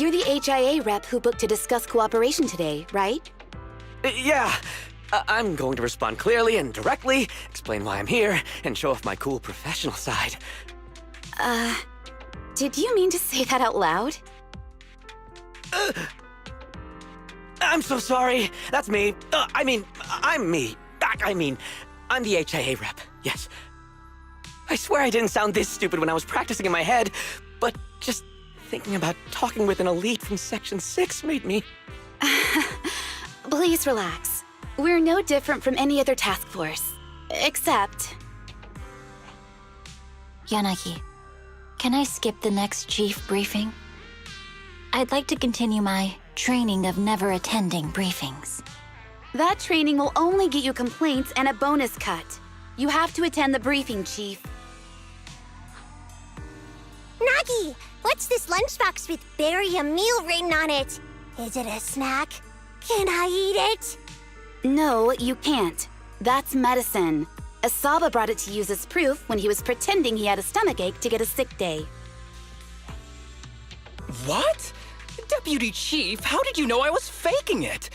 you're the HIA rep who booked to discuss cooperation today, right? Yeah. I'm going to respond clearly and directly, explain why I'm here, and show off my cool professional side. Did you mean to say that out loud? I'm so sorry. That's me. I'm me. I'm the HIA rep. Yes. I swear I didn't sound this stupid when I was practicing in my head, but just thinking about talking with an elite from Section 6 made me... Please relax. We're no different from any other task force. Except... Yanagi, can I skip the next chief briefing? I'd like to continue my training of never attending briefings. That training will only get you complaints and a bonus cut. You have to attend the briefing, Chief. Nagi, what's this lunchbox with berry a meal written on it? Is it a snack? Can I eat it? No, you can't. That's medicine. Asaba brought it to use as proof when he was pretending he had a stomachache to get a sick day. What? Deputy Chief, how did you know I was faking it?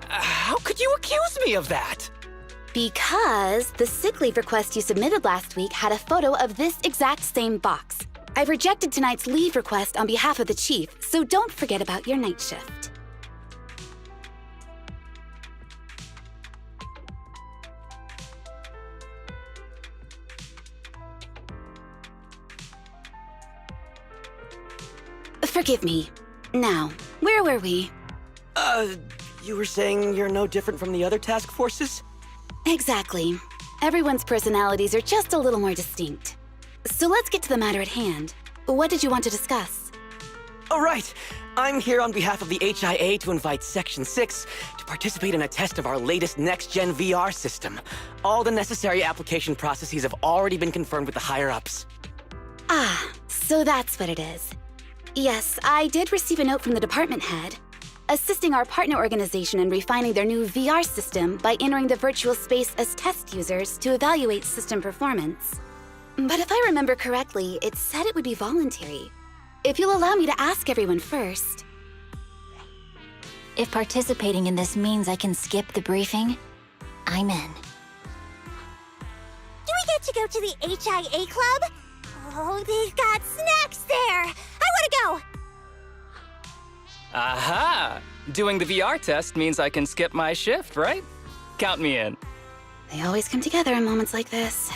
How could you accuse me of that? Because the sick leave request you submitted last week had a photo of this exact same box. I've rejected tonight's leave request on behalf of the Chief, so don't forget about your night shift. Forgive me. Now, where were we? You were saying you're no different from the other task forces? Exactly. Everyone's personalities are just a little more distinct. So let's get to the matter at hand. What did you want to discuss? All right. I'm here on behalf of the HIA to invite Section 6 to participate in a test of our latest next-gen VR system. All the necessary application processes have already been confirmed with the higher-ups. Ah, so that's what it is. Yes, I did receive a note from the department head, assisting our partner organization in refining their new VR system by entering the virtual space as test users to evaluate system performance. But if I remember correctly, it said it would be voluntary. If you'll allow me to ask everyone first. If participating in this means I can skip the briefing, I'm in. Do we get to go to the HIA club? Oh, they've got snacks there! I want to go! Aha! Doing the VR test means I can skip my shift, right? Count me in. They always come together in moments like this.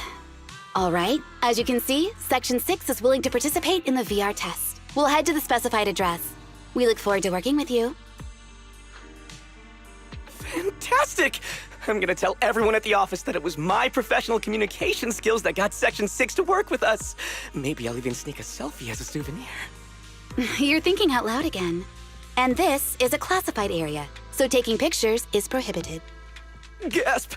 All right, as you can see, Section 6 is willing to participate in the VR test. We'll head to the specified address. We look forward to working with you. Fantastic! I'm gonna tell everyone at the office that it was my professional communication skills that got Section 6 to work with us. Maybe I'll even sneak a selfie as a souvenir. You're thinking out loud again. And this is a classified area, so taking pictures is prohibited. Gasp!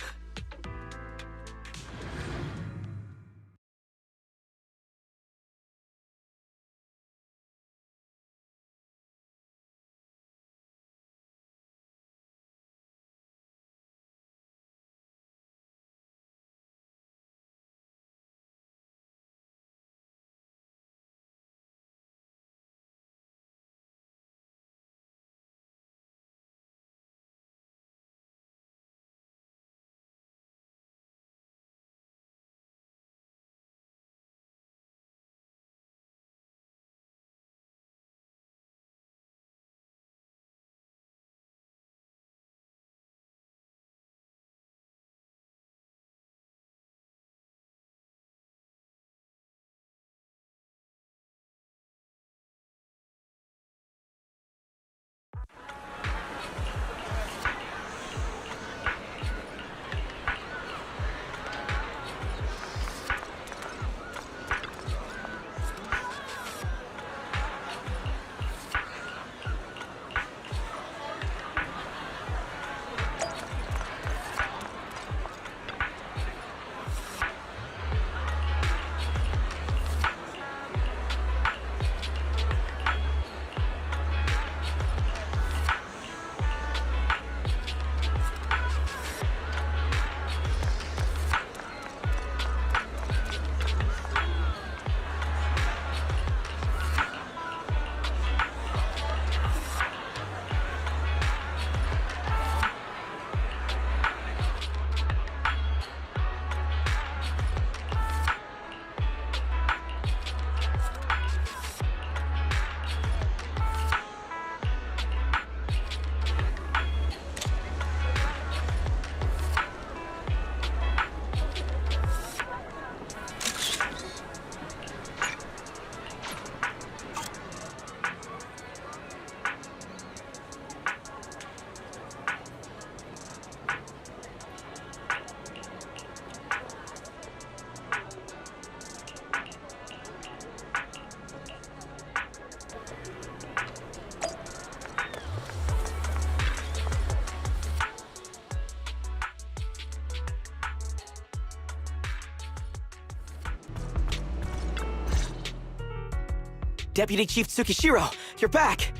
Deputy Chief Tsukishiro, you're back!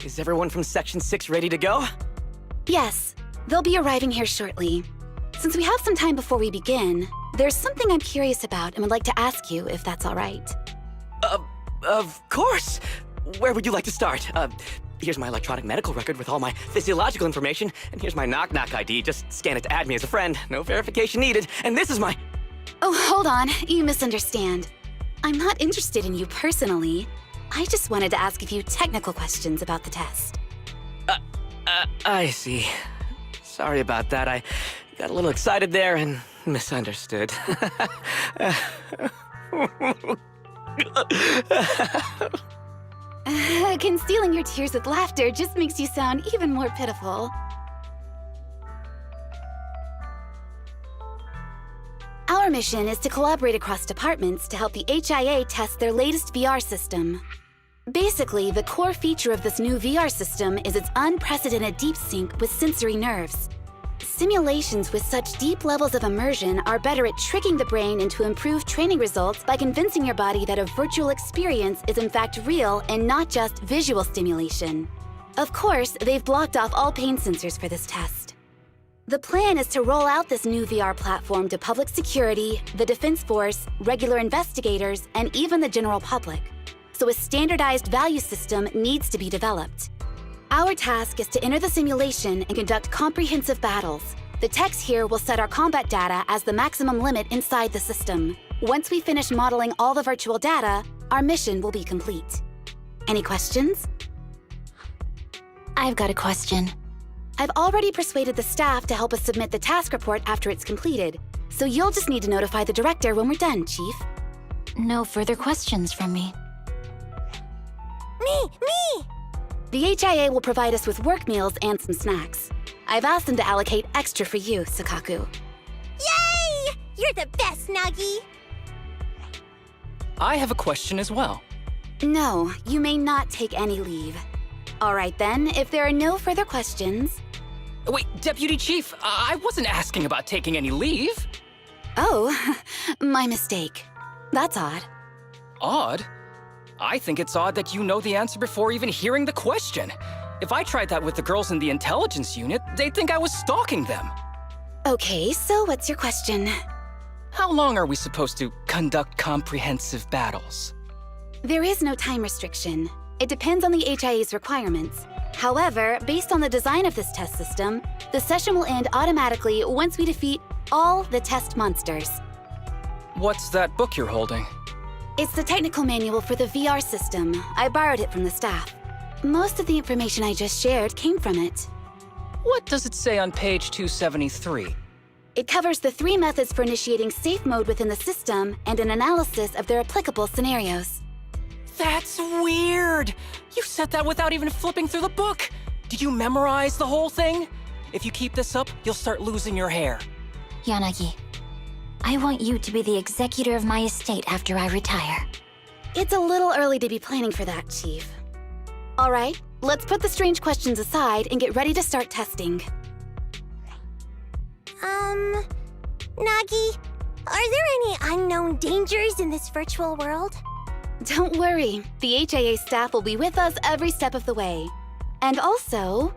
Is everyone from Section 6 ready to go? Yes, they'll be arriving here shortly. Since we have some time before we begin, there's something I'm curious about and would like to ask you if that's all right. Of course! Where would you like to start? Here's my electronic medical record with all my physiological information, and here's my knock-knock ID. Just scan it to add me as a friend. No verification needed. And this is my... Oh, hold on. You misunderstand. I'm not interested in you personally. I just wanted to ask a few technical questions about the test. I see. Sorry about that. I got a little excited there and misunderstood. Concealing your tears with laughter just makes you sound even more pitiful. Our mission is to collaborate across departments to help the HIA test their latest VR system. Basically, the core feature of this new VR system is its unprecedented deep sync with sensory nerves. Simulations with such deep levels of immersion are better at tricking the brain into improved training results by convincing your body that a virtual experience is in fact real and not just visual stimulation. Of course, they've blocked off all pain sensors for this test. The plan is to roll out this new VR platform to public security, the Defense Force, regular investigators, and even the general public. So a standardized value system needs to be developed. Our task is to enter the simulation and conduct comprehensive battles. The techs here will set our combat data as the maximum limit inside the system. Once we finish modeling all the virtual data, our mission will be complete. Any questions? I've got a question. I've already persuaded the staff to help us submit the task report after it's completed, so you'll just need to notify the director when we're done, Chief. No further questions from me. Me! The HIA will provide us with work meals and some snacks. I've asked them to allocate extra for you, Sakaku. Yay! You're the best, Nagi! I have a question as well. No, you may not take any leave. All right then, if there are no further questions... Wait, Deputy Chief, I wasn't asking about taking any leave. Oh, my mistake. That's odd. Odd? I think it's odd that you know the answer before even hearing the question. If I tried that with the girls in the intelligence unit, they'd think I was stalking them. Okay, so what's your question? How long are we supposed to conduct comprehensive battles? There is no time restriction. It depends on the HIA's requirements. However, based on the design of this test system, the session will end automatically once we defeat all the test monsters. What's that book you're holding? It's the technical manual for the VR system. I borrowed it from the staff. Most of the information I just shared came from it. What does it say on page 273? It covers the 3 methods for initiating safe mode within the system and an analysis of their applicable scenarios. That's weird! You said that without even flipping through the book! Did you memorize the whole thing? If you keep this up, you'll start losing your hair. Yanagi, I want you to be the executor of my estate after I retire. It's a little early to be planning for that, Chief. All right, let's put the strange questions aside and get ready to start testing. Nagi, are there any unknown dangers in this virtual world? Don't worry, the HIA staff will be with us every step of the way. And also,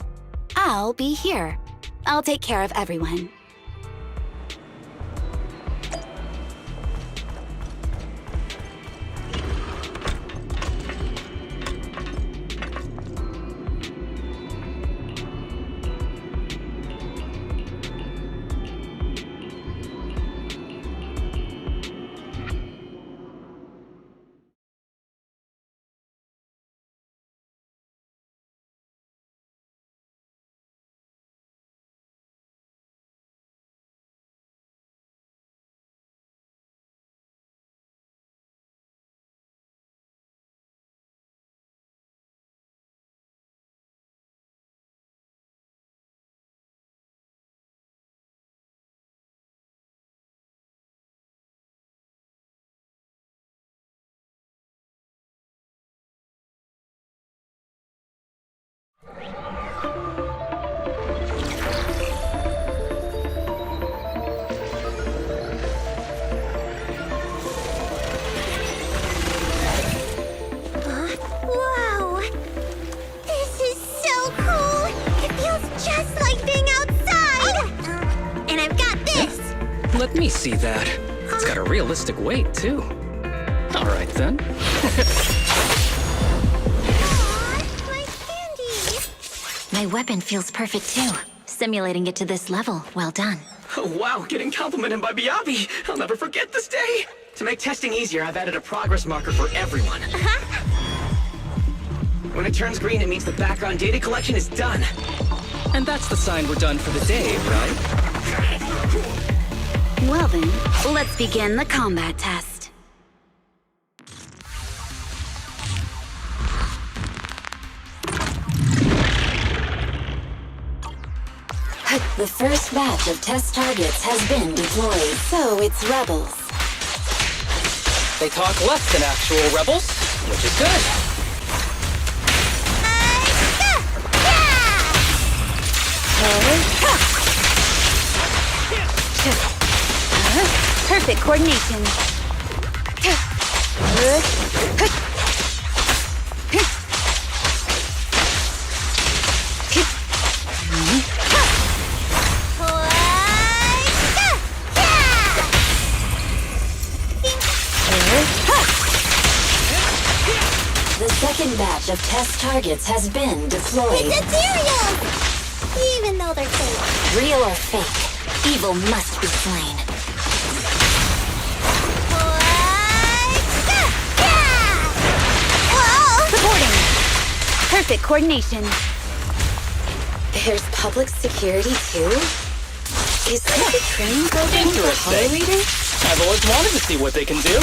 I'll be here. I'll take care of everyone. Let me see that. It's got a realistic weight, too. All right, then. Aw, my candy. My weapon feels perfect too. Simulating it to this level, well done. Oh, wow, getting complimented by Biabi. I'll never forget this day. To make testing easier, I've added a progress marker for everyone. When it turns green, it means the background data collection is done. And that's the sign we're done for the day, right? Well then, let's begin the combat test. The first batch of test targets has been deployed. So it's rebels. They talk less than actual rebels, which is good. Perfect coordination. The second batch of test targets has been deployed. It's Ethereal! Even though they're fake. Real or fake, evil must be slain. Supporting. Perfect coordination. There's public security too? Is this a training program for Interesting. horror readers? I've always wanted to see what they can do.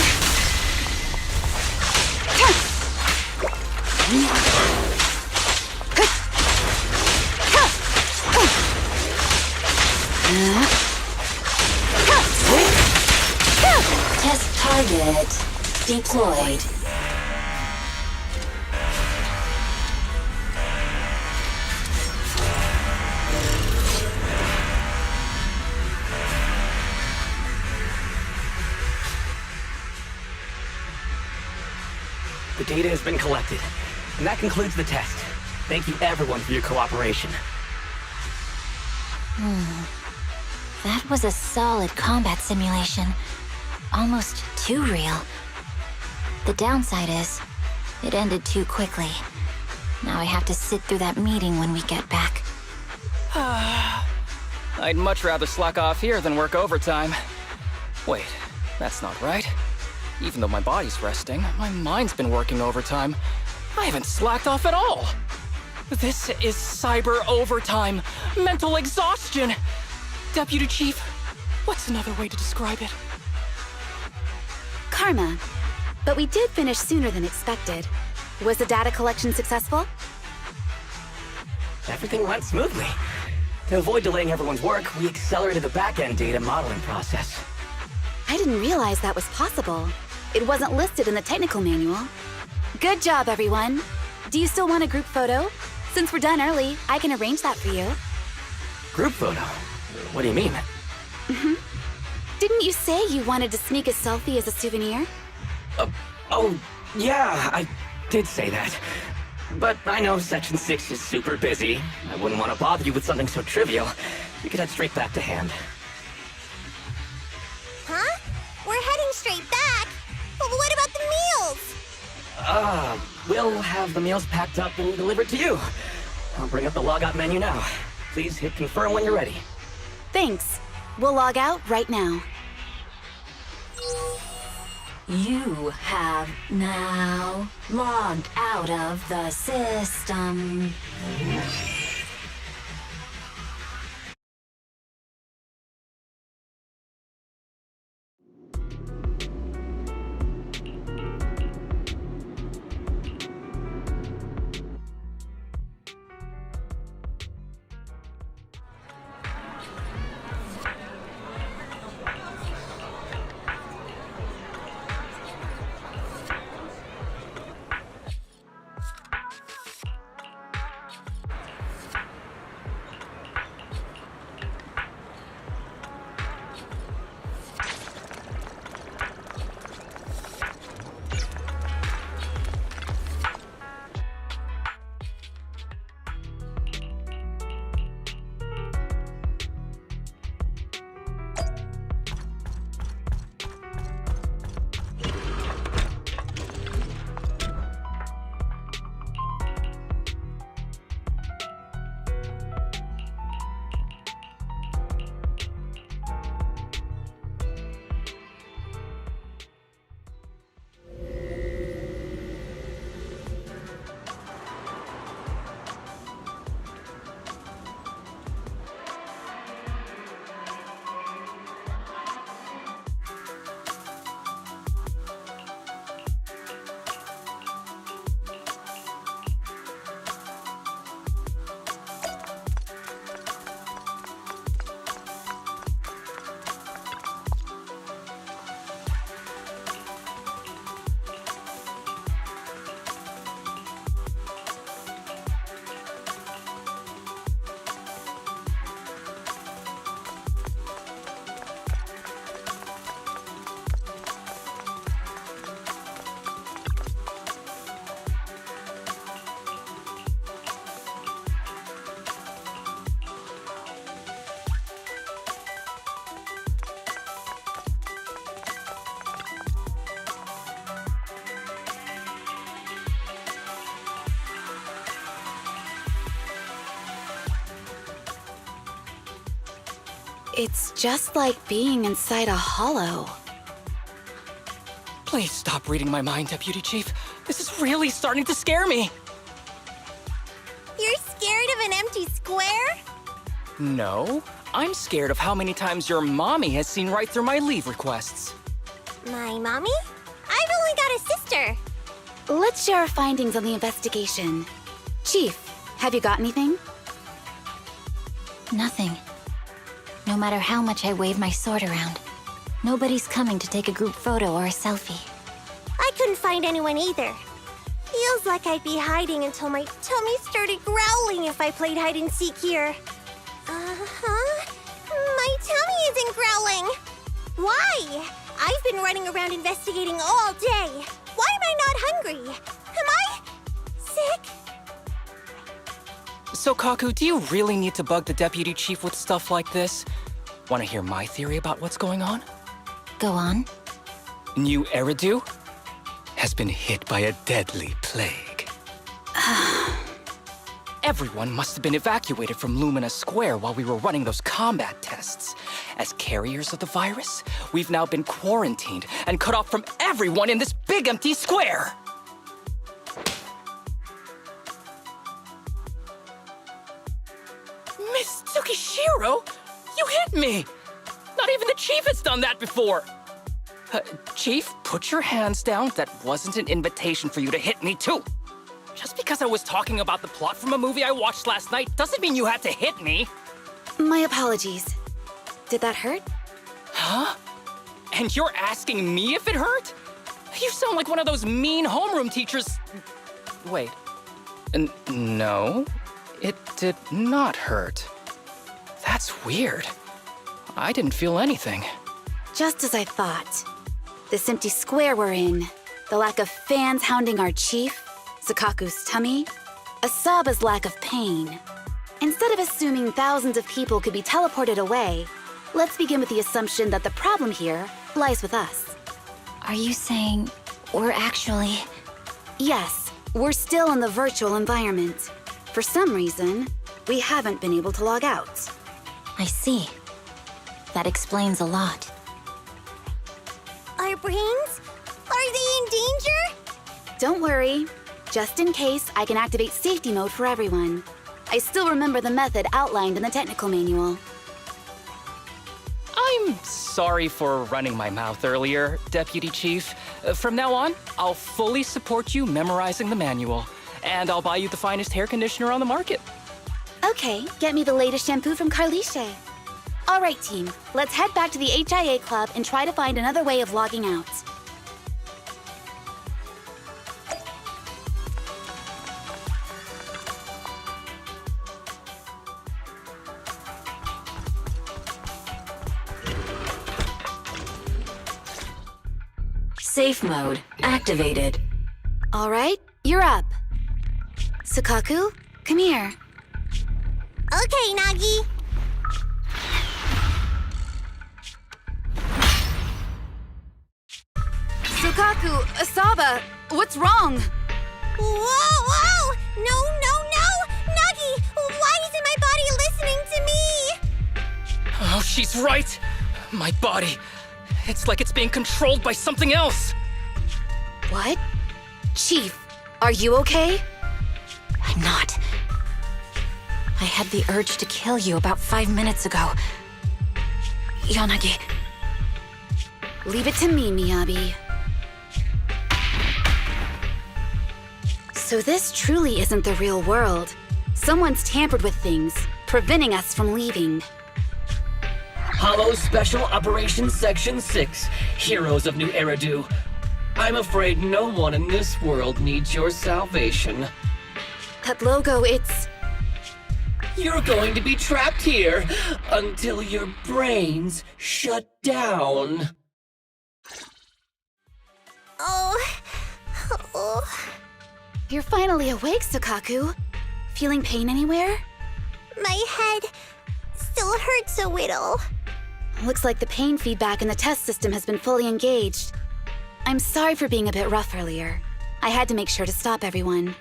Test target deployed. The data has been collected, and that concludes the test. Thank you everyone for your cooperation. That was a solid combat simulation. Almost too real. The downside is, it ended too quickly. Now I have to sit through that meeting when we get back. I'd much rather slack off here than work overtime. Wait, that's not right. Even though my body's resting, my mind's been working overtime. I haven't slacked off at all. This is cyber overtime. Mental exhaustion. Deputy Chief, what's another way to describe it? Karma. But we did finish sooner than expected. Was the data collection successful? Everything went smoothly. To avoid delaying everyone's work, we accelerated the back-end data modeling process. I didn't realize that was possible. It wasn't listed in the technical manual. Good job, everyone. Do you still want a group photo? Since we're done early, I can arrange that for you. Group photo? What do you mean? Didn't you say you wanted to sneak a selfie as a souvenir? Oh, yeah, I did say that. But I know Section 6 is super busy. I wouldn't want to bother you with something so trivial. We could head straight back to hand. Huh? We're heading straight back. But what about the meals? We'll have the meals packed up and delivered to you. I'll bring up the logout menu now. Please hit confirm when you're ready. Thanks. We'll log out right now. You have now logged out of the system. It's just like being inside a hollow. Please stop reading my mind, Deputy Chief. This is really starting to scare me. You're scared of an empty square? No, I'm scared of how many times your mommy has seen right through my leave requests. My mommy? I've only got a sister. Let's share our findings on the investigation. Chief, have you got anything? Nothing. No matter how much I wave my sword around, nobody's coming to take a group photo or a selfie. I couldn't find anyone either. Feels like I'd be hiding until my tummy started growling if I played hide and seek here. Uh-huh. My tummy isn't growling. Why? I've been running around investigating all day. Why am I not hungry? Am I sick? So, Kaku, do you really need to bug the Deputy Chief with stuff like this? Want to hear my theory about what's going on? Go on. New Eridu has been hit by a deadly plague. Everyone must have been evacuated from Lumina Square while we were running those combat tests. As carriers of the virus, we've now been quarantined and cut off from everyone in this big empty square. Miss Tsukishiro, you hit me! Not even the Chief has done that before! Chief, put your hands down. That wasn't an invitation for you to hit me too. Just because I was talking about the plot from a movie I watched last night doesn't mean you had to hit me. My apologies. Did that hurt? Huh? And you're asking me if it hurt? You sound like one of those mean homeroom teachers. Wait. No, it did not hurt. That's weird. I didn't feel anything. Just as I thought. This empty square we're in, the lack of fans hounding our chief, Sakaku's tummy, Asaba's lack of pain. Instead of assuming thousands of people could be teleported away, let's begin with the assumption that the problem here lies with us. Are you saying we're actually... Yes, we're still in the virtual environment. For some reason, we haven't been able to log out. I see. That explains a lot. Our brains? Are they in danger? Don't worry. Just in case, I can activate safety mode for everyone. I still remember the method outlined in the technical manual. I'm sorry for running my mouth earlier, Deputy Chief. From now on, I'll fully support you memorizing the manual. And I'll buy you the finest hair conditioner on the market. Okay, get me the latest shampoo from Carliche. All right, team. Let's head back to the HIA Club and try to find another way of logging out. Safe mode activated. All right, you're up. Sakaku, come here. Okay, Nagi. Sakaku, Asaba, what's wrong? Whoa! No! Nagi, why isn't my body listening to me? Oh, she's right. My body. It's like it's being controlled by something else. What? Chief, are you okay? I'm not. I had the urge to kill you about 5 minutes ago. Yanagi. Leave it to me, Miyabi. So this truly isn't the real world. Someone's tampered with things, preventing us from leaving. Hollow Special Operations Section 6, Heroes of New Eridu. I'm afraid no one in this world needs your salvation. That logo, it's... You're going to be trapped here until your brains shut down. Oh. You're finally awake, Sakaku. Feeling pain anywhere? My head still hurts a little. Looks like the pain feedback in the test system has been fully engaged. I'm sorry for being a bit rough earlier. I had to make sure to stop everyone.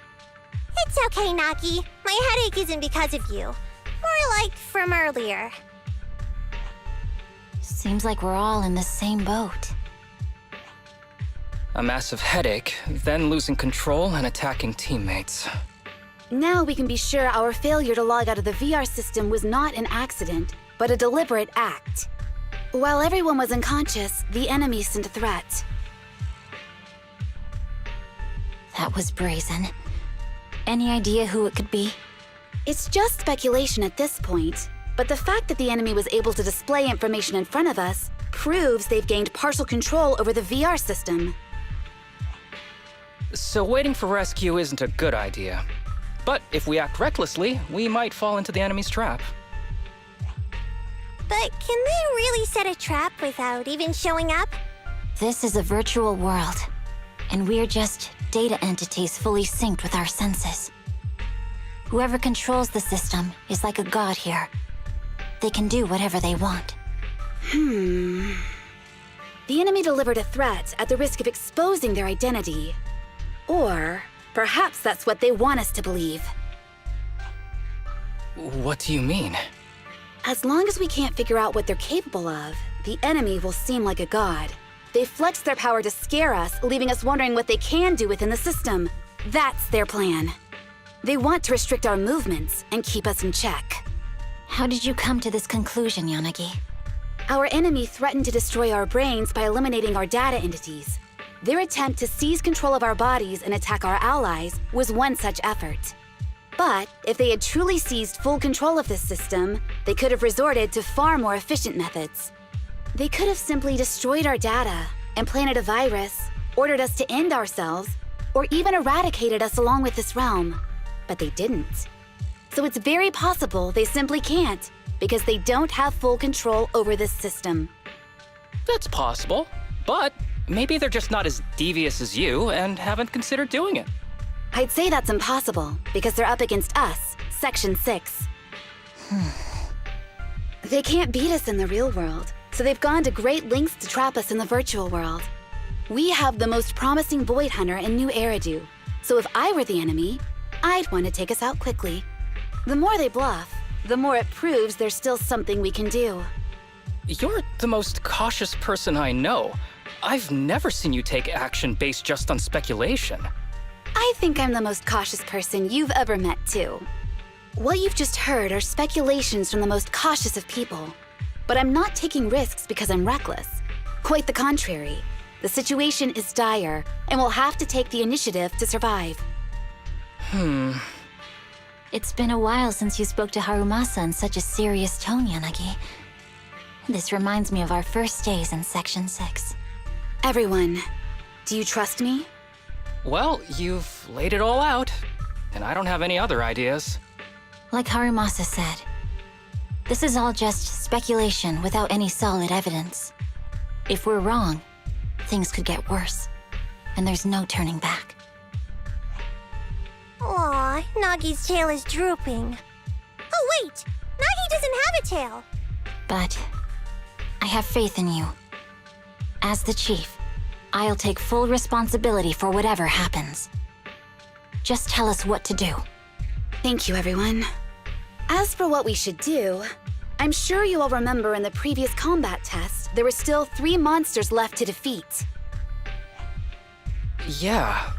It's okay, Nagi. My headache isn't because of you. More like from earlier. Seems like we're all in the same boat. A massive headache, then losing control and attacking teammates. Now we can be sure our failure to log out of the VR system was not an accident, but a deliberate act. While everyone was unconscious, the enemy sent a threat. That was brazen. Any idea who it could be? It's just speculation at this point, but the fact that the enemy was able to display information in front of us proves they've gained partial control over the VR system. So waiting for rescue isn't a good idea. But if we act recklessly, we might fall into the enemy's trap. But can they really set a trap without even showing up? This is a virtual world, and we're just data entities fully synced with our senses. Whoever controls the system is like a god here. They can do whatever they want. The enemy delivered a threat at the risk of exposing their identity. Or perhaps that's what they want us to believe. What do you mean? As long as we can't figure out what they're capable of, the enemy will seem like a god. They flex their power to scare us, leaving us wondering what they can do within the system. That's their plan. They want to restrict our movements and keep us in check. How did you come to this conclusion, Yanagi? Our enemy threatened to destroy our brains by eliminating our data entities. Their attempt to seize control of our bodies and attack our allies was one such effort. But if they had truly seized full control of this system, they could have resorted to far more efficient methods. They could have simply destroyed our data, implanted a virus, ordered us to end ourselves, or even eradicated us along with this realm. But they didn't. So it's very possible they simply can't, because they don't have full control over this system. That's possible, but maybe they're just not as devious as you and haven't considered doing it. I'd say that's impossible, because they're up against us, Section 6. They can't beat us in the real world, so they've gone to great lengths to trap us in the virtual world. We have the most promising Void Hunter in New Eridu, so if I were the enemy, I'd want to take us out quickly. The more they bluff, the more it proves there's still something we can do. You're the most cautious person I know. I've never seen you take action based just on speculation. I think I'm the most cautious person you've ever met, too. What you've just heard are speculations from the most cautious of people. But I'm not taking risks because I'm reckless. Quite the contrary. The situation is dire, and we'll have to take the initiative to survive. It's been a while since you spoke to Harumasa in such a serious tone, Yanagi. This reminds me of our first days in Section 6. Everyone, do you trust me? Well, you've laid it all out, and I don't have any other ideas. Like Harumasa said, this is all just speculation without any solid evidence. If we're wrong, things could get worse, and there's no turning back. Aw, Nagi's tail is drooping. Oh wait, Nagi doesn't have a tail. But I have faith in you. As the chief, I'll take full responsibility for whatever happens. Just tell us what to do. Thank you, everyone. As for what we should do, I'm sure you all remember in the previous combat test, there were still 3 monsters left to defeat. Yeah.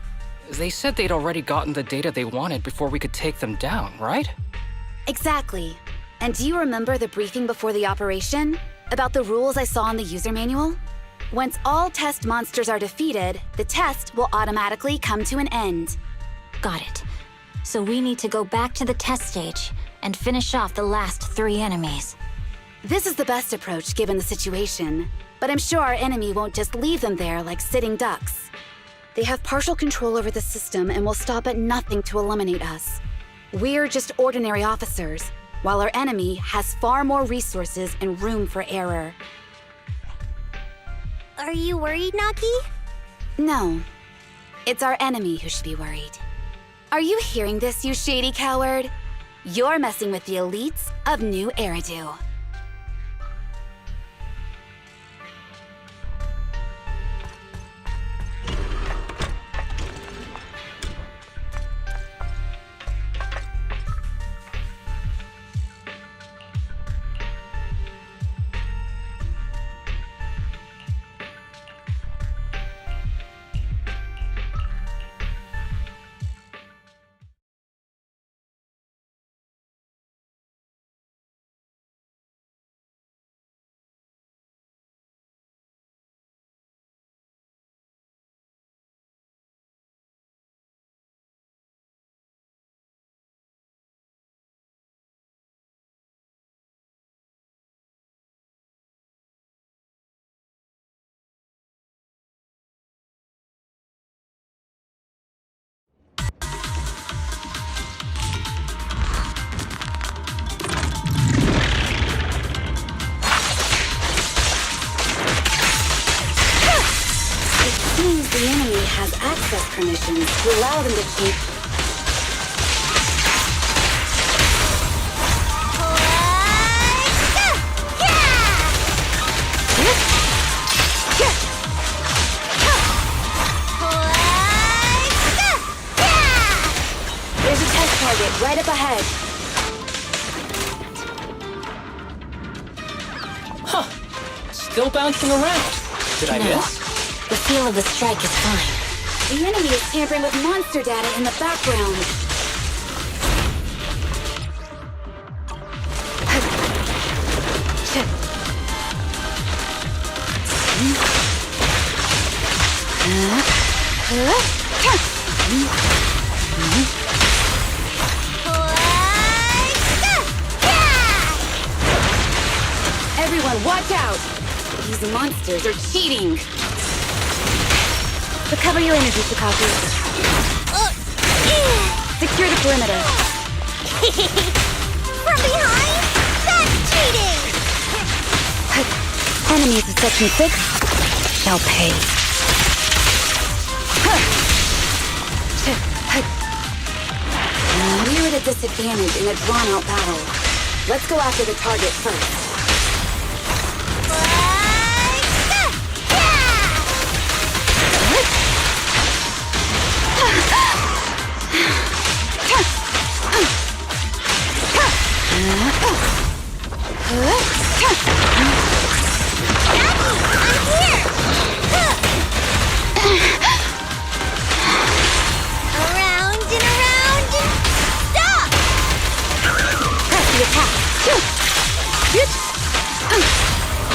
They said they'd already gotten the data they wanted before we could take them down, right? Exactly. And do you remember the briefing before the operation? About the rules I saw in the user manual? Once all test monsters are defeated, the test will automatically come to an end. Got it. So we need to go back to the test stage and finish off the last 3 enemies. This is the best approach given the situation, but I'm sure our enemy won't just leave them there like sitting ducks. They have partial control over the system and will stop at nothing to eliminate us. We're just ordinary officers, while our enemy has far more resources and room for error. Are you worried, Nagi? No. It's our enemy who should be worried. Are you hearing this, you shady coward? You're messing with the elites of New Eridu. seems the enemy has access permissions to allow them to keep... There's a test target right up ahead. Huh. Still bouncing around. Did I No. miss? The feel of the strike is fine. The enemy is tampering with monster data in the background. Everyone, watch out! These monsters are cheating! Recover your energy, Shikaku. Secure the perimeter. From behind? That's cheating! Enemies of Section 6 shall pay. We're at a disadvantage in a drawn-out battle. Let's go after the target first. Around and around and stop! Press the attack.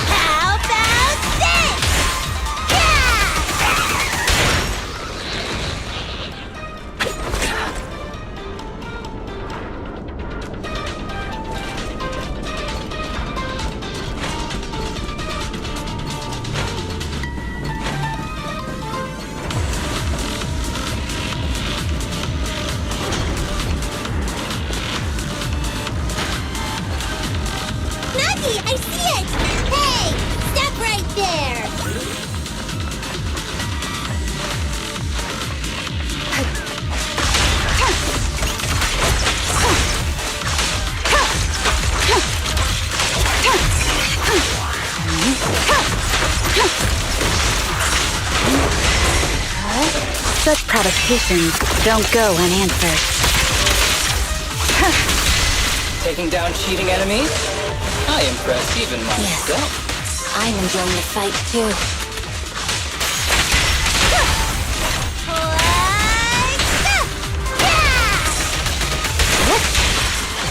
How about this? Nagi, I see it! Hey, stop right there! Such provocations don't go unanswered. Taking down cheating enemies? I impress even myself. Yes. I'm enjoying the fight, too.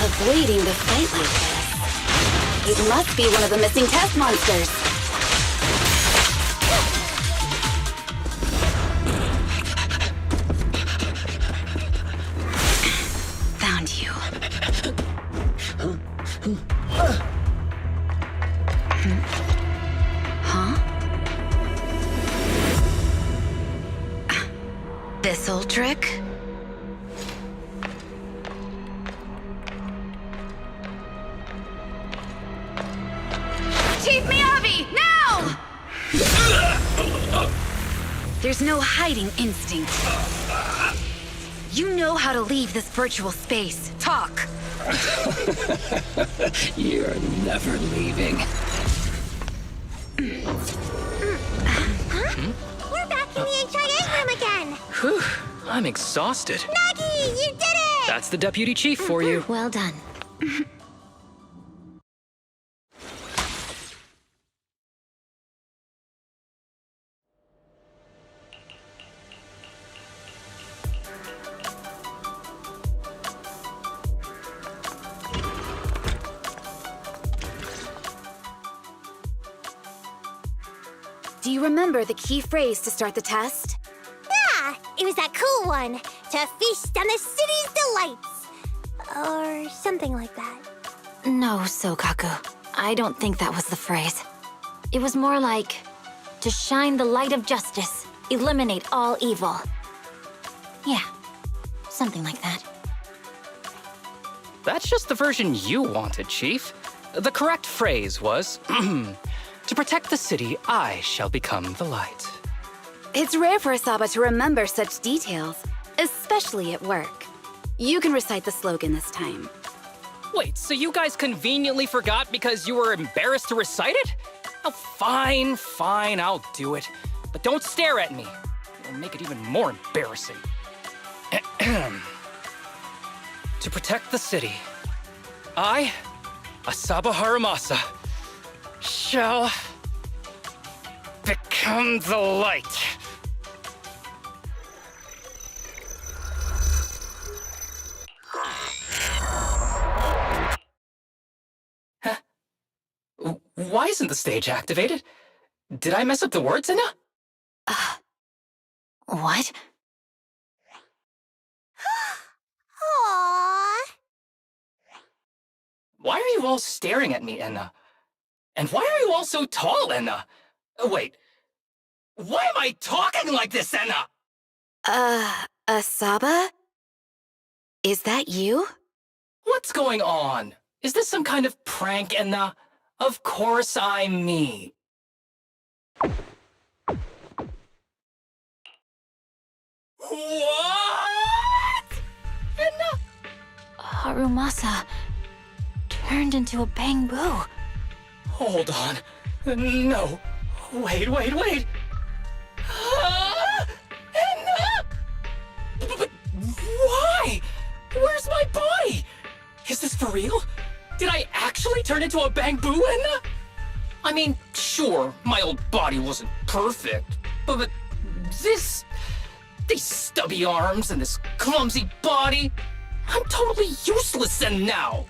Avoiding the fight like this. It must be one of the missing test monsters. Found you. Huh? This old trick? Chief Miyabi, now! There's no hiding instinct. You know how to leave this virtual space. Talk. You're never leaving. We're back in the HIA room again! Whew. I'm exhausted. Nagi, you did it! That's the deputy chief for you. Well done. Do you remember the key phrase to start the test? Yeah, it was that cool one. To feast on the city's delights. Or something like that. No, Sokaku. I don't think that was the phrase. It was more like, to shine the light of justice, eliminate all evil. Yeah, something like that. That's just the version you wanted, Chief. The correct phrase was, to protect the city, I shall become the light. It's rare for Asaba to remember such details, especially at work. You can recite the slogan this time. Wait, so you guys conveniently forgot because you were embarrassed to recite it? Oh, fine, I'll do it. But don't stare at me. It'll make it even more embarrassing. To protect the city, I, Asaba Haramasa, shall become the light. Huh? Why isn't the stage activated? Did I mess up the words, Inna? What? Aww. Why are you all staring at me, Enna? And why are you all so tall, Enna? Wait, why am I talking like this, Enna? Asaba? Is that you? What's going on? Is this some kind of prank, Enna? Of course I'm me. What? Enna? Harumasa turned into a bamboo. Hold on. No. Wait. Enna? But why? Where's my body? Is this for real? Did I actually turn into a bamboo, Enna? I mean, sure, my old body wasn't perfect, but these stubby arms and this clumsy body, I'm totally useless now.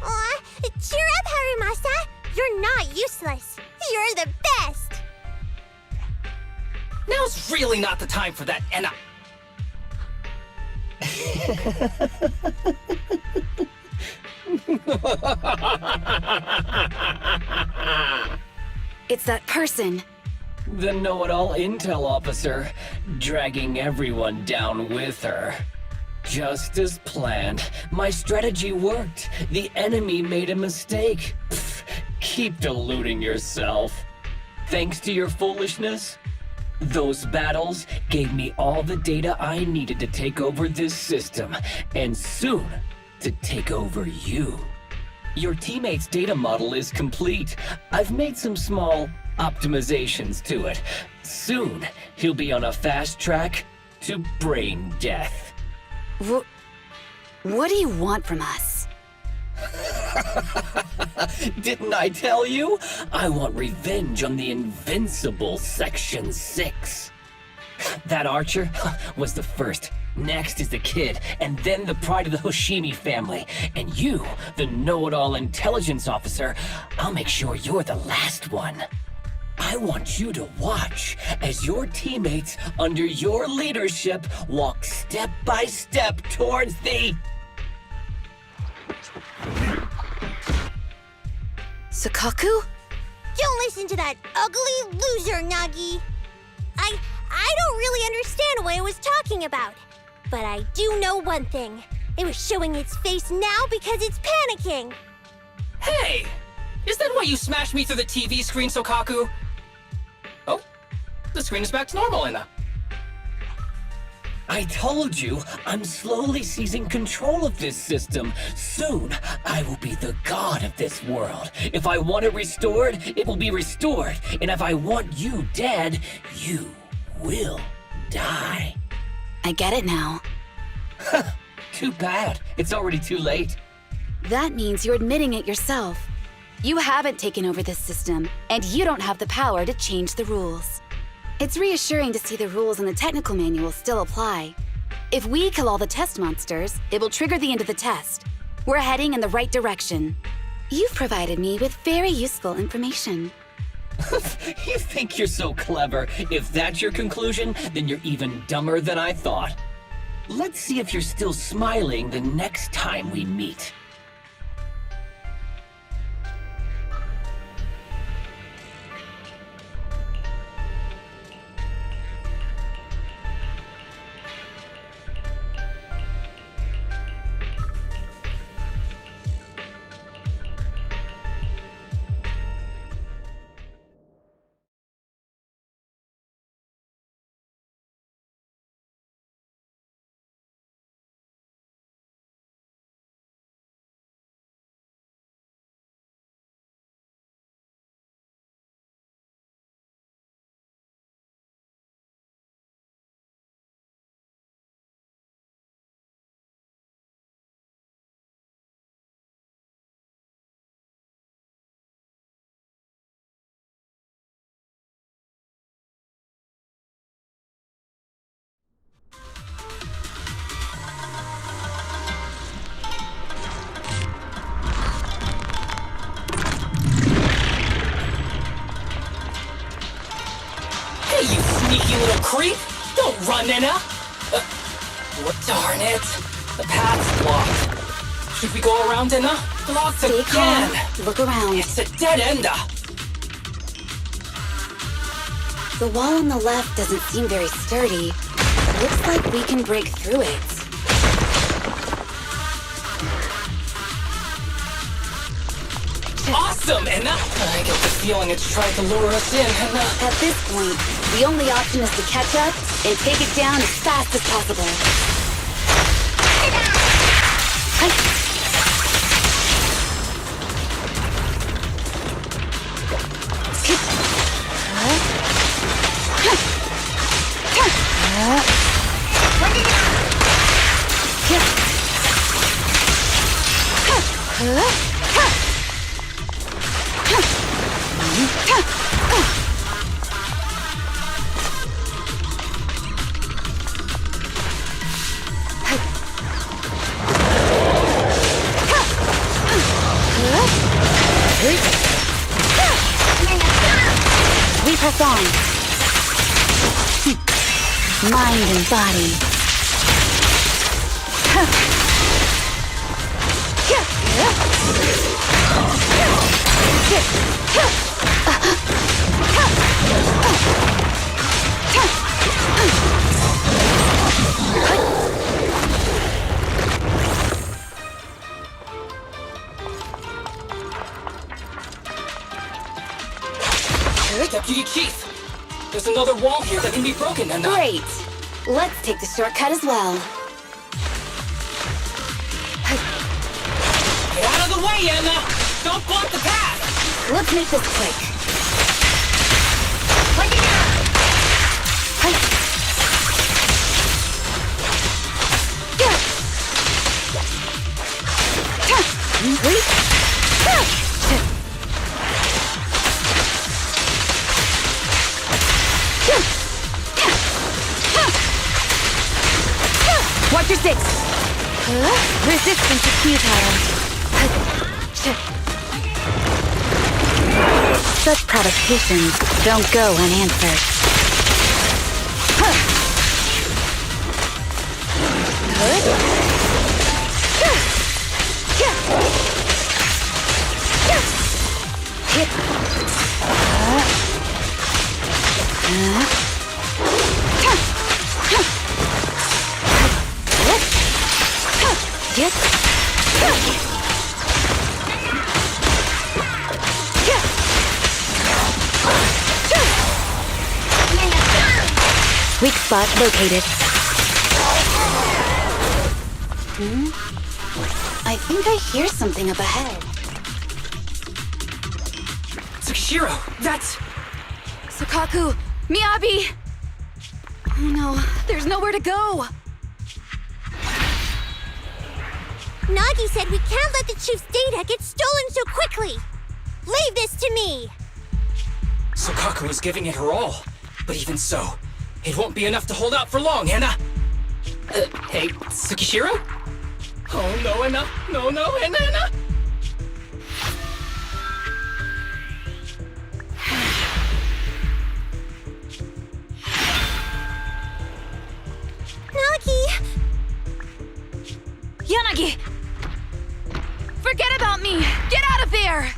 Aw, cheer up, Harumasa. You're not useless. You're the best. Now's really not the time for that, Enna. It's that person. The know-it-all intel officer, dragging everyone down with her. Just as planned. My strategy worked. The enemy made a mistake. Pfft, keep deluding yourself. Thanks to your foolishness, those battles gave me all the data I needed to take over this system, and soon to take over you. Your teammate's data model is complete. I've made some small optimizations to it. Soon, he'll be on a fast track to brain death. What do you want from us? Didn't I tell you? I want revenge on the invincible Section 6. That archer was the first. Next is the kid, and then the pride of the Hoshimi family. And you, the know-it-all intelligence officer, I'll make sure you're the last one. I want you to watch as your teammates under your leadership walk step by step towards the... Sukaku? Don't listen to that ugly loser, Nagi. I don't really understand what it was talking about. But I do know one thing. It was showing its face now because it's panicking. Hey! Is that why you smashed me through the TV screen, Sokaku? Oh, the screen is back to normal, Enna. I told you, I'm slowly seizing control of this system. Soon, I will be the god of this world. If I want it restored, it will be restored. And if I want you dead, you will die. I get it now. Too bad. It's already too late. That means you're admitting it yourself. You haven't taken over this system, and you don't have the power to change the rules. It's reassuring to see the rules in the technical manual still apply. If we kill all the test monsters, it will trigger the end of the test. We're heading in the right direction. You've provided me with very useful information. You think you're so clever. If that's your conclusion, then you're even dumber than I thought. Let's see if you're still smiling the next time we meet. sneaky little creep! Don't run, Nina! What darn it! The path's blocked. Should we go around, Nina? Blocked Stay again! calm. Look around. It's a dead end! The wall on the left doesn't seem very sturdy. Looks like we can break through it. Awesome, Enna! I get the feeling it's trying to lure us in, Enna. At this point, the only option is to catch up and take it down as fast as possible. We press on. Mind and body. Deputy Chief! There's another wall here that can be broken, Enna. Great. Let's take the shortcut as well. Get out of the way, Enna! Don't block the path! Let's make this quick. Watch your six. Resistance is futile. Such provocations don't go unanswered. Weak spot located. I think I hear something up ahead. Tsukishiro, that's... Sukaku! Miyabi! Oh no, there's nowhere to go! Nagi said we can't let the chief's data get stolen so quickly. Leave this to me. Sukaku is giving it her all. But even so, it won't be enough to hold out for long, Enna! Hey, Tsukishiro? Oh no, Enna! No, Enna! Nagi! Yanagi! Forget about me! Get out of there!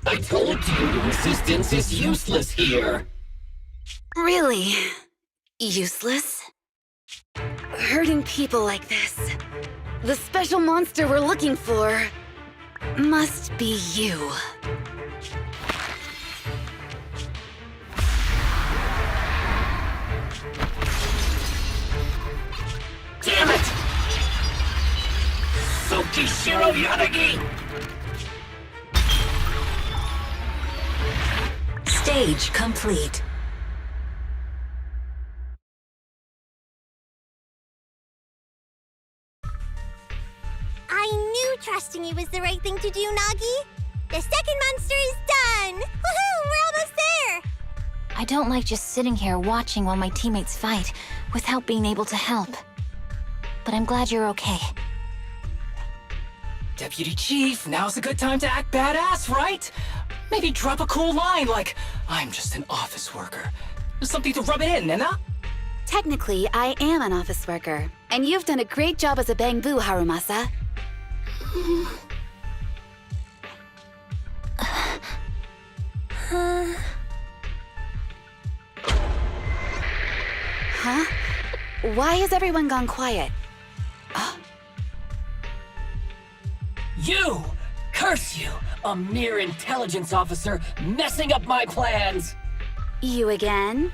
I told you resistance is useless here. Really? Useless? Hurting people like this. The special monster we're looking for must be you. Damn it! Tsukishiro Yanagi! Stage complete. I knew trusting you was the right thing to do, Nagi. The second monster is done! Woohoo! We're almost there! I don't like just sitting here watching while my teammates fight without being able to help. But I'm glad you're okay. Deputy Chief, now's a good time to act badass, right? Maybe drop a cool line like, I'm just an office worker. Something to rub it in, Nena? Technically, I am an office worker, and you've done a great job as a bamboo, Harumasa. Huh? Why has everyone gone quiet? You! Curse you! A mere intelligence officer messing up my plans! You again?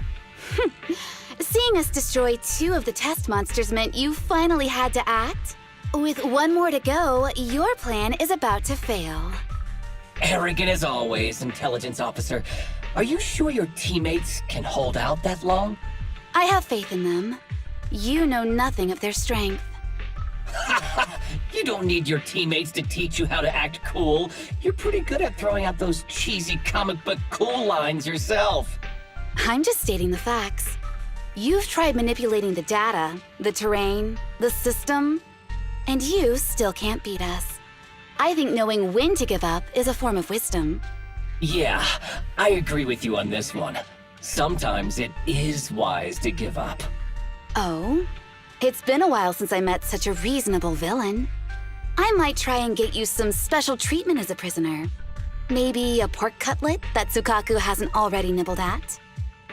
Seeing us destroy 2 of the test monsters meant you finally had to act? With 1 more to go, your plan is about to fail. Arrogant as always, intelligence officer. Are you sure your teammates can hold out that long? I have faith in them. You know nothing of their strength. You don't need your teammates to teach you how to act cool. You're pretty good at throwing out those cheesy comic book cool lines yourself. I'm just stating the facts. You've tried manipulating the data, the terrain, the system, and you still can't beat us. I think knowing when to give up is a form of wisdom. Yeah, I agree with you on this one. Sometimes it is wise to give up. Oh? It's been a while since I met such a reasonable villain. I might try and get you some special treatment as a prisoner. Maybe a pork cutlet that Tsukaku hasn't already nibbled at?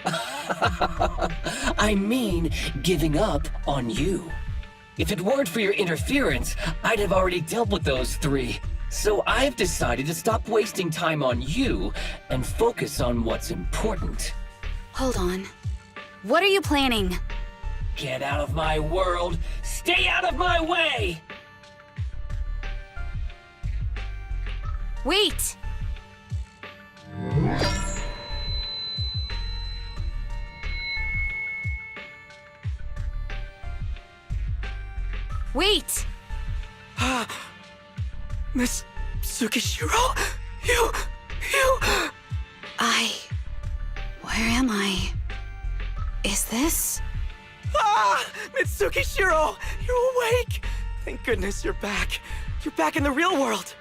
I mean, giving up on you. If it weren't for your interference, I'd have already dealt with those 3. So I've decided to stop wasting time on you and focus on what's important. Hold on. What are you planning? Get out of my world! Stay out of my way! Wait! Wait! Miss Tsukishiro? You... Where am I? Is this? Ah! Mitsukishiro! You're awake! Thank goodness you're back. You're back in the real world.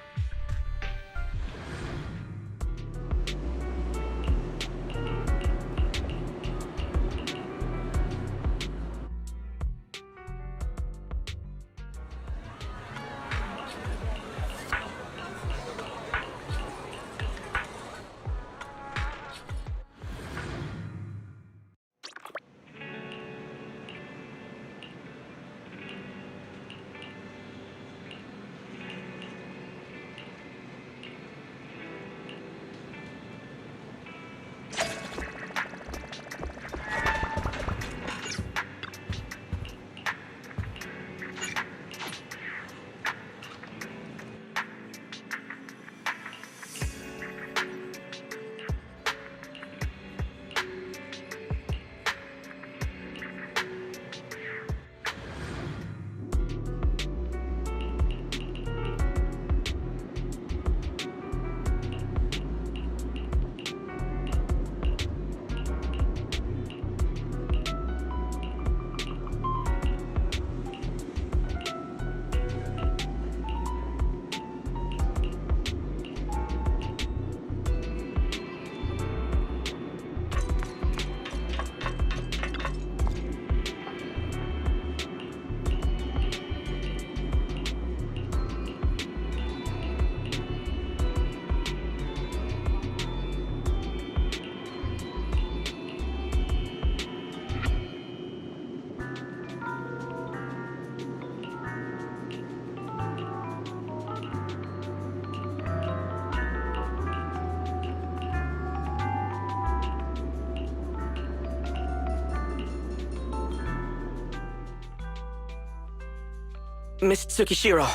Miss Tsukishiro,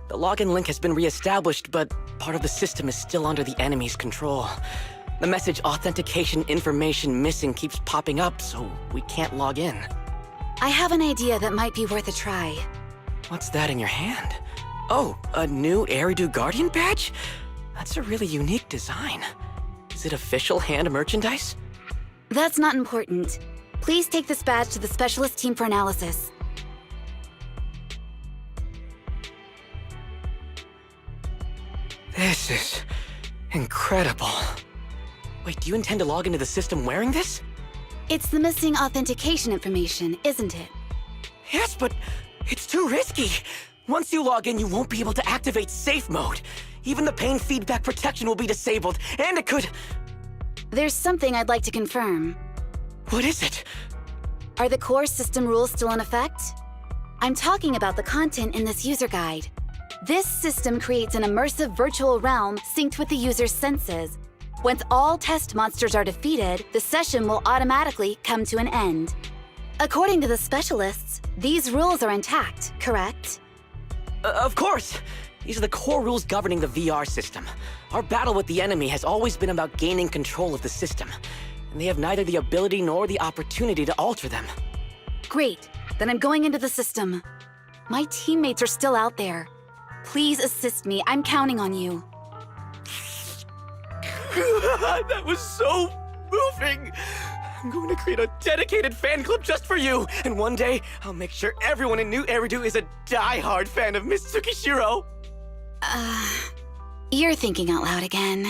the login link has been re-established, but part of the system is still under the enemy's control. The message authentication information missing keeps popping up, so we can't log in. I have an idea that might be worth a try. What's that in your hand? Oh, a new Eridu Guardian badge? That's a really unique design. Is it official hand merchandise? That's not important. Please take this badge to the specialist team for analysis. This is incredible. Wait, do you intend to log into the system wearing this? It's the missing authentication information, isn't it? Yes, but it's too risky. Once you log in, you won't be able to activate safe mode. Even the pain feedback protection will be disabled, and it could... There's something I'd like to confirm. What is it? Are the core system rules still in effect? I'm talking about the content in this user guide. This system creates an immersive virtual realm synced with the user's senses. Once all test monsters are defeated, the session will automatically come to an end. According to the specialists, these rules are intact, correct? Of course! These are the core rules governing the VR system. Our battle with the enemy has always been about gaining control of the system, and they have neither the ability nor the opportunity to alter them. Great, then I'm going into the system. My teammates are still out there. Please assist me, I'm counting on you. That was so moving! I'm going to create a dedicated fan club just for you, and one day, I'll make sure everyone in New Eridu is a die-hard fan of Miss Tsukishiro! You're thinking out loud again.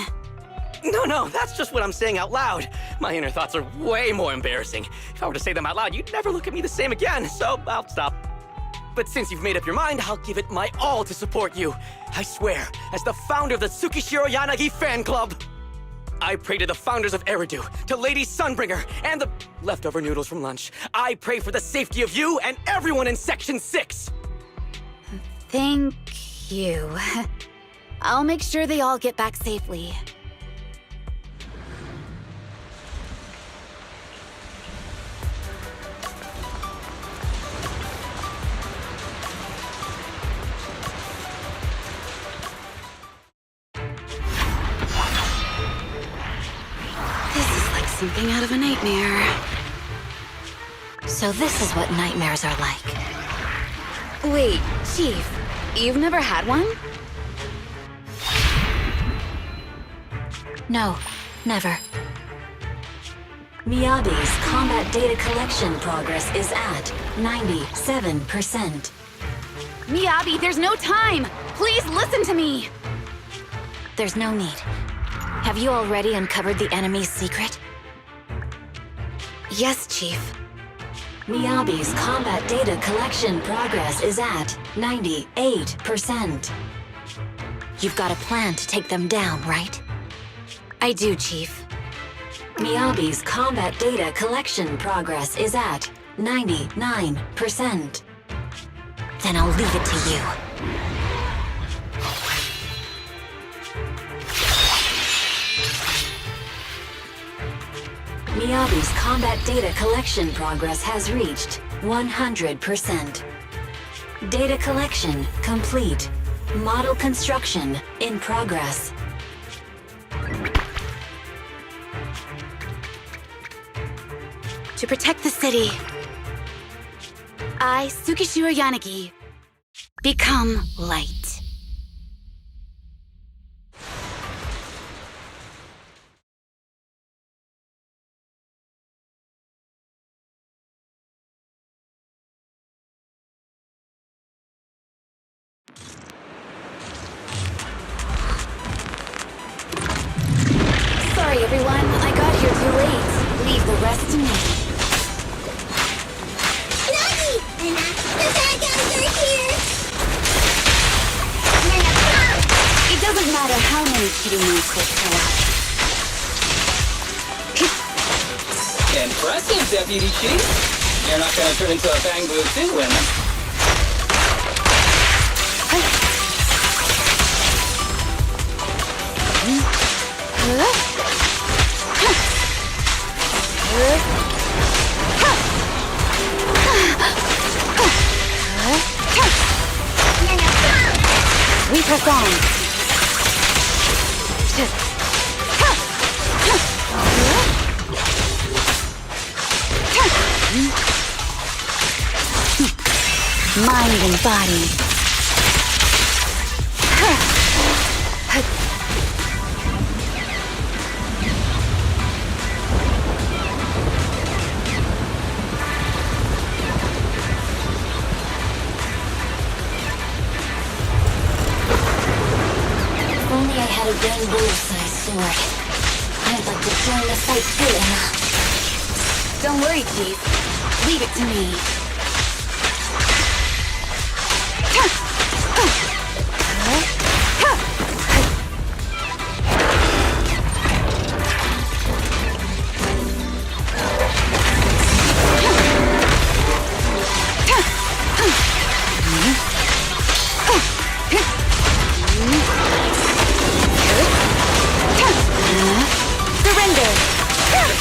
No, that's just what I'm saying out loud. My inner thoughts are way more embarrassing. If I were to say them out loud, you'd never look at me the same again, so I'll stop. But since you've made up your mind, I'll give it my all to support you. I swear, as the founder of the Tsukishiro Yanagi fan club, I pray to the founders of Eridu, to Lady Sunbringer, and the leftover noodles from lunch. I pray for the safety of you and everyone in Section 6! Thank you. I'll make sure they all get back safely. Something out of a nightmare. So this is what nightmares are like. Wait, Chief, you've never had one? No, never. Miyabi's combat data collection progress is at 97%. Miyabi, there's no time! Please listen to me! There's no need. Have you already uncovered the enemy's secret? Yes, Chief. Miyabi's combat data collection progress is at 98%. You've got a plan to take them down, right? I do, Chief. Miyabi's combat data collection progress is at 99%. Then I'll leave it to you. Miyabi's combat data collection progress has reached 100%. Data collection complete. Model construction in progress. To protect the city, I, Tsukishiro Yanagi, become light. Sorry, everyone. I got here too late. Leave the rest to me. Nagi! The bad guys are here! It doesn't matter how many kitty moves they throw out. Impressive, Deputy Chief. You're not gonna turn into a bang boo too, women. We press on. Mind and body. only I had a bamboo-sized sword. I'd like to join the fight too, Emma. Don't worry, Chief. Leave it to me.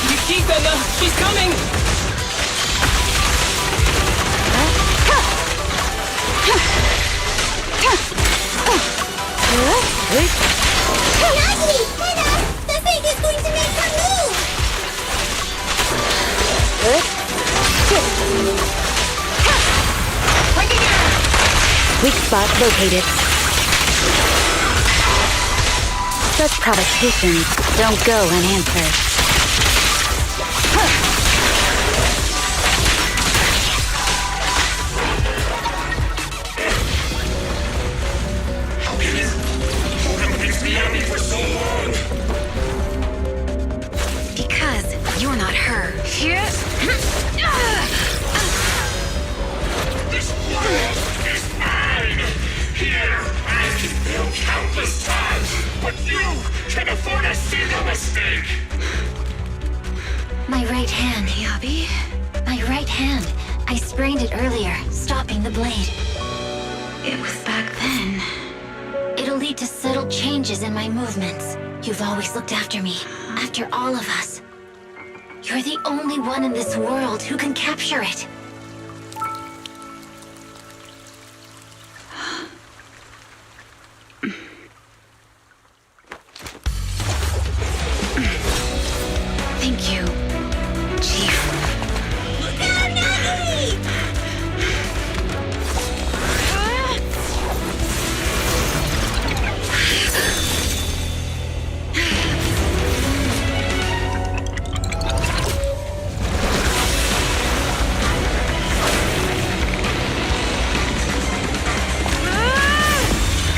You keep Emma! She's coming! Nagi! Hannah! The thing is going to make her move! Weak spot located. Such provocations don't go unanswered. Because you're not her. This world is mine! Here, I can fail countless times, but you can afford a single mistake! My right hand. Yabi? My right hand. I sprained it earlier, stopping the blade. It was back then. It'll lead to subtle changes in my movements. You've always looked after me, after all of us. You're the only one in this world who can capture it. Thank you, Chief. Look out, Nagi!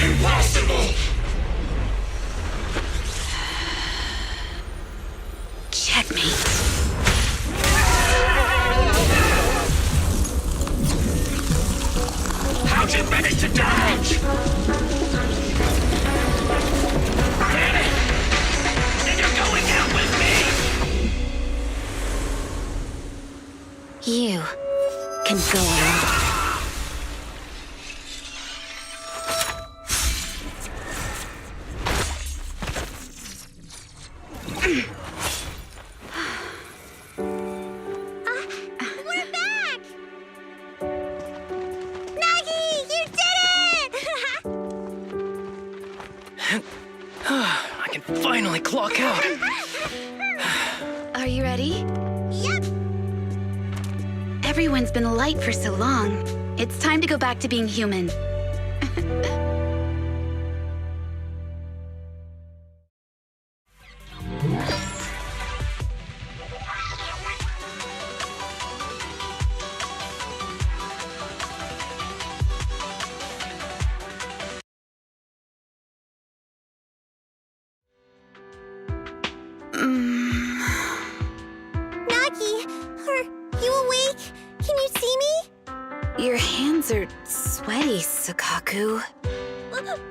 Impossible! Checkmate. How'd you manage to dodge? And you're going out with me? You can go alone. We're back! Nagi, you did it! I can finally clock out. Are you ready? Yep. Everyone's been light for so long. It's time to go back to being human. Nagi, are you awake? Can you see me? Your hands are sweaty, Sakaku. You're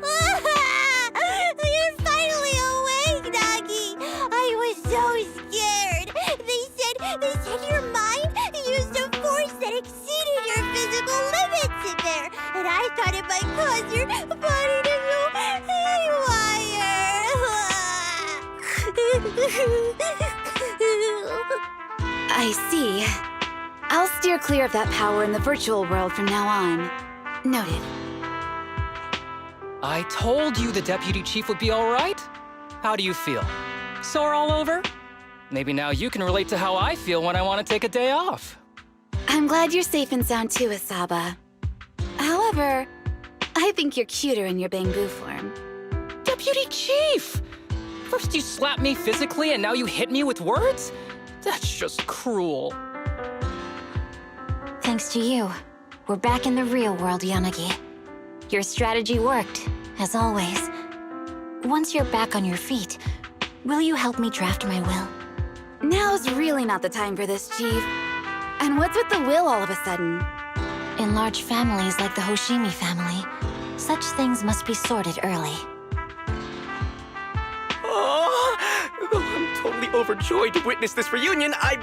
finally awake, Nagi! I was so scared! They said your mind used a force that exceeded your physical limits in there! And I thought it might cause your body to go haywire! I see. I'll steer clear of that power in the virtual world from now on. Noted. I told you the deputy chief would be all right. How do you feel? Sore all over? Maybe now you can relate to how I feel when I want to take a day off. I'm glad you're safe and sound too, Isaba. However, I think you're cuter in your bamboo form. Deputy chief! First you slap me physically and now you hit me with words? That's just cruel. Thanks to you, we're back in the real world, Yanagi. Your strategy worked, as always. once you're back on your feet, will you help me draft my will? Now's really not the time for this, Chief. And what's with the will all of a sudden? In large families like the Hoshimi family, such things must be sorted early. Oh, I'm totally overjoyed to witness this reunion. I'm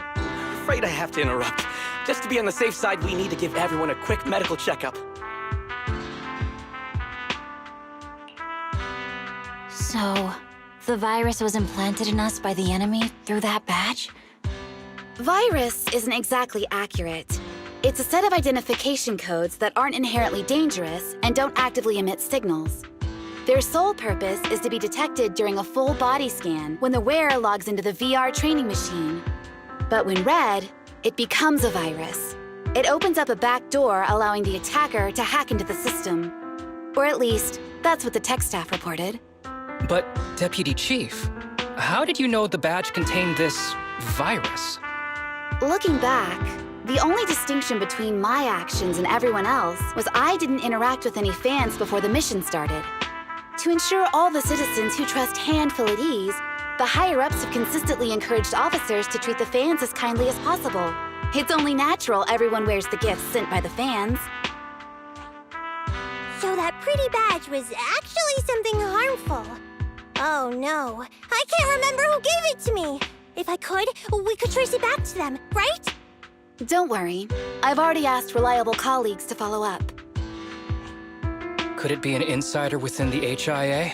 afraid I have to interrupt. Just to be on the safe side, we need to give everyone a quick medical checkup. So, the virus was implanted in us by the enemy through that badge? Virus isn't exactly accurate. It's a set of identification codes that aren't inherently dangerous and don't actively emit signals. Their sole purpose is to be detected during a full body scan when the wearer logs into the VR training machine. But when read, it becomes a virus. It opens up a back door, allowing the attacker to hack into the system. Or at least, that's what the tech staff reported. But, Deputy Chief, how did you know the badge contained this virus? Looking back, the only distinction between my actions and everyone else was I didn't interact with any fans before the mission started. To ensure all the citizens who trust Han feel at ease, the higher-ups have consistently encouraged officers to treat the fans as kindly as possible. It's only natural everyone wears the gifts sent by the fans. So that pretty badge was actually something harmful. Oh no, I can't remember who gave it to me. If I could, we could trace it back to them, right? Don't worry. I've already asked reliable colleagues to follow up. Could it be an insider within the HIA?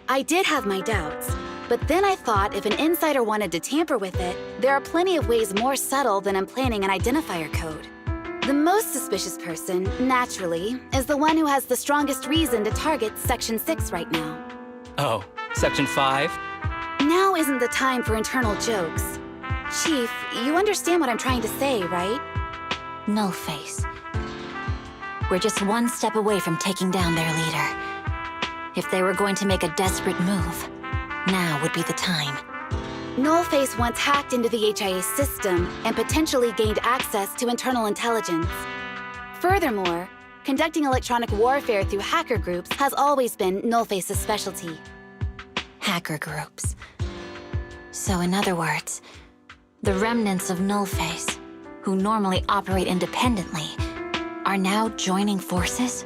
I did have my doubts, but then I thought if an insider wanted to tamper with it, there are plenty of ways more subtle than implanting an identifier code. The most suspicious person, naturally, is the one who has the strongest reason to target Section 6 right now. Oh, Section 5? Now isn't the time for internal jokes. Chief, you understand what I'm trying to say, right? Nullface. We're just one step away from taking down their leader. If they were going to make a desperate move, now would be the time. Nullface once hacked into the HIA system and potentially gained access to internal intelligence. Furthermore, conducting electronic warfare through hacker groups has always been Nullface's specialty. Hacker groups. So in other words, the remnants of Nullface, who normally operate independently, are now joining forces?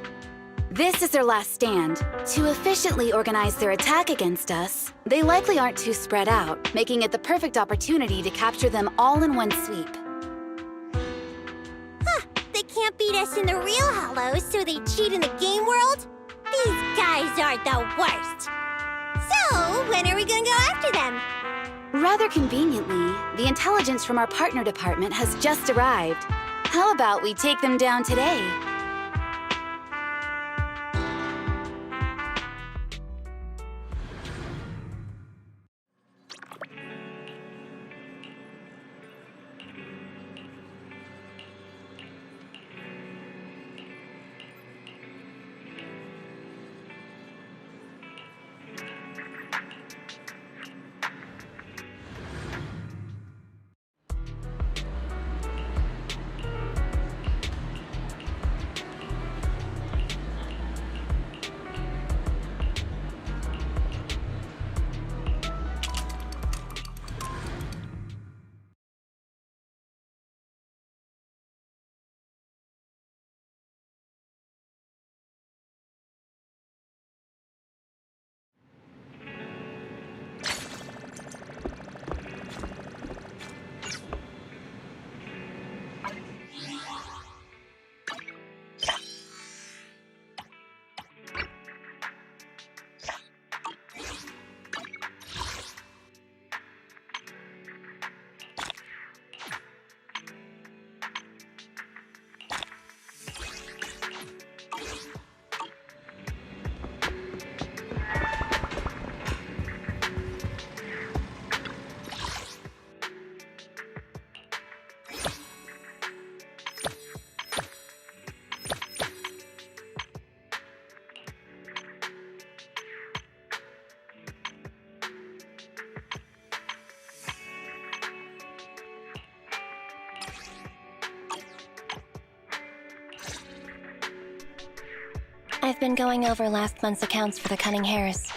This is their last stand. To efficiently organize their attack against us, they likely aren't too spread out, making it the perfect opportunity to capture them all in one sweep. Huh, they can't beat us in the real Hollows, so they cheat in the game world? These guys are the worst. So, when are we gonna go after them? Rather conveniently, the intelligence from our partner department has just arrived. How about we take them down today? I've been going over last month's accounts for the Cunning Hares.